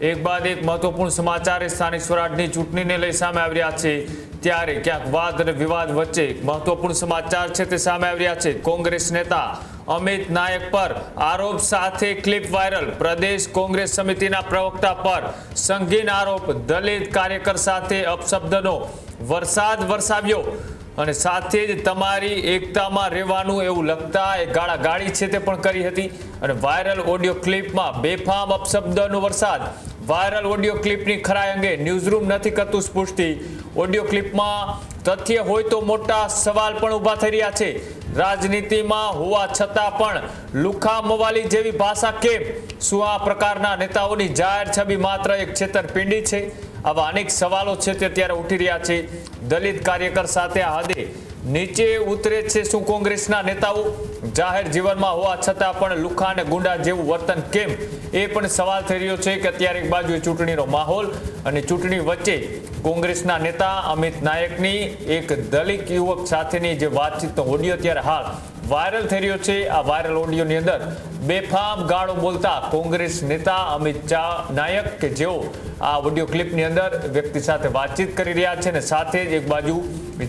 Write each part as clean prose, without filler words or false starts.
એક બાદ એક મહત્વપૂર્ણ સમાચાર સ્થાનિક સ્વરાજની ચૂંટણીને લઈ સામે આવી રહ્યા છે ત્યારે ક્યાંક વાદ અને વિવાદ વચ્ચે મહત્વપૂર્ણ સમાચાર છે તે સામે આવી રહ્યા છે। કોંગ્રેસ નેતા અમિત નાયક પર આરોપ સાથે ક્લિપ વાયરલ। પ્રદેશ કોંગ્રેસ સમિતિના પ્રવક્તા પર સંગીન આરોપ। દલિત કાર્યકર સાથે અપશબ્દનો વરસાદ વરસાવ્યો અને સાથે જ તમારી એકતામાં રહેવાનું એવું લગતા એ ગાળાગાળી છે તે પણ કરી હતી અને વાયરલ ઓડિયો ક્લિપમાં બેફામ અપશબ્દનો વરસાદ। વાયરલ ઓડિયો ક્લિપની ખરાઈ અંગે ન્યૂઝરૂમ નથી કરતું પુષ્ટિ। ઓડિયો ક્લિપમાં તથ્ય હોય તો મોટા સવાલ પણ ઊભા થઈ રહ્યા છે। રાજનીતિમાં હોવા છતાં પણ લુખા મવાલી જેવી ભાષા કેમ? શું આ પ્રકારના નેતાઓની જાહેર છબી માત્ર એક છેતરપિંડી છે? આવા અનેક સવાલો છે તે અત્યારે ઉઠી રહ્યા છે। દલિત કાર્યકર સાથે આ હદે નીચે ઉતરે છે શું કોંગ્રેસના નેતાઓ? જાહેર જીવનમાં હોવા છતાં પણ લુખા અને ગુંડા જેવું વર્તન કેમ? એ પણ સવાલ થઈ રહ્યો છે કે અત્યારે એક બાજુ ચૂંટણીનો માહોલ અને ચૂંટણી વચ્ચે કોંગ્રેસના નેતા અમિત નાયકની એક દલિત યુવક સાથેની જે વાતચીતનો ઓડિયો અત્યારે હાલ વાયરલ થઈ રહ્યો છે। આ વાયરલ ઓડિયોની અંદર બેફામ ગાળો બોલતા કોંગ્રેસ નેતા અમિત નાયક કે જેઓ આ ઓડિયો ક્લિપની અંદર વ્યક્તિ સાથે વાતચીત કરી રહ્યા છે અને સાથે જ એક બાજુ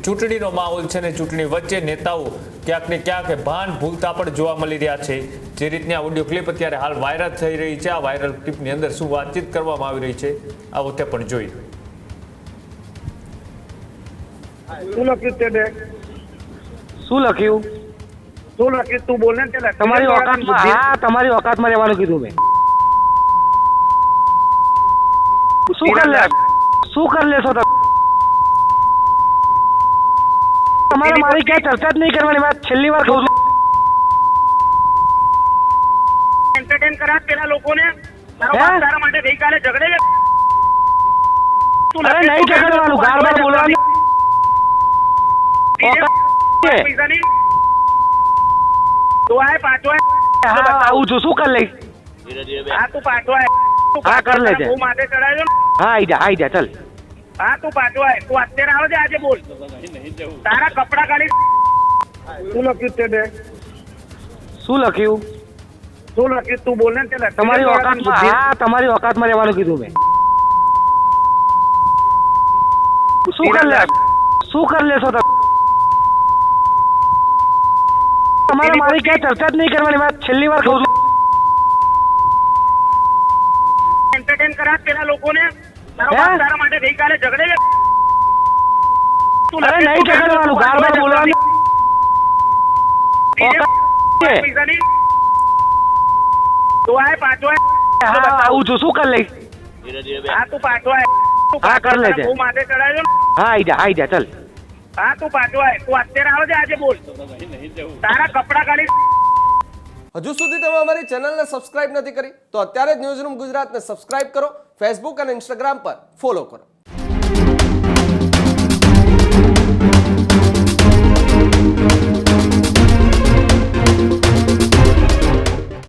ચૂંટણીનો માહોલ છે અને ચૂંટણી વચ્ચે નેતાઓ ક્યાંક ને ક્યાંક ભાન ભૂલતા પણ જોવા મળી રહ્યા છે। જે રીતની આ ઓડિયો ક્લિપ અત્યારે હાલ વાયરલ થઈ રહી છે, આ વાયરલ ક્લિપની અંદર શું વાતચીત કરવામાં આવી રહી છે આવો તે પણ જોઈએ। શું લખ્યું? તું બોલ ને તમારી ઓકાતમાં, હા તમારી ઓકાતમાં રહેવાનું કીધું મેં। શું કર લેશો તમારે? મારી ક્યાં ચર્ચા જ નહીં કરવાની। વાત છેલ્લી વાર કહું છું। એન્ટરટેન કરા પેલા લોકોને તારા માટે ગઈકાલે ઝઘડે અરે નહીં ઝઘડવાનું, ગાળ બાર બોલવાની પૈસાની તો આય પાછો હા આવું છું। શું કર લઈશ? હા તું પાછો આય। હા કર લેજે। હું માથે ચડાવ્યો હા આઈ જા ચાલ। હા તું પાછો આય। તું અત્યારે આવે છે આજે બોલ। તારા કપડા કાઢી શું લખ્યું તે? શું લખ્યું? તું બોલ ને તમારી ઓકાતમાં, હા તમારી ઓકાતમાં રહેવાનું કીધું મેં। શું કર લેશો તમારે? મારી ક્યાં ચર્ચા જ નહીં કરવાની। વાત છેલ્લી વાર કહું છું। એન્ટરટેન કરા પેલા લોકોને તારા માટે ગઈકાલે ઝઘડે અરે નહીં ઝઘડવાનું, ગાળ બાર બોલવાની પૈસાની તો આય પાછો આય। હા આવું છું। શું કર લઈશ? હા તું પાછો આય। હા કર લેજે। હું માથે ચડાવ્યો હા આઈ જા ચાલ। હા તું પાછો આય। તું અત્યારે આવે છે આજે બોલ। તારા કપડા કાઢી હજુ સુધી તમે અમારી ચેનલને સબસ્ક્રાઇબ નથી કરી તો અત્યારે જ ન્યૂઝરૂમ ગુજરાતને સબસ્ક્રાઇબ કરો, ફેસબુક અને ઇન્સ્ટાગ્રામ પર ફોલો કરો।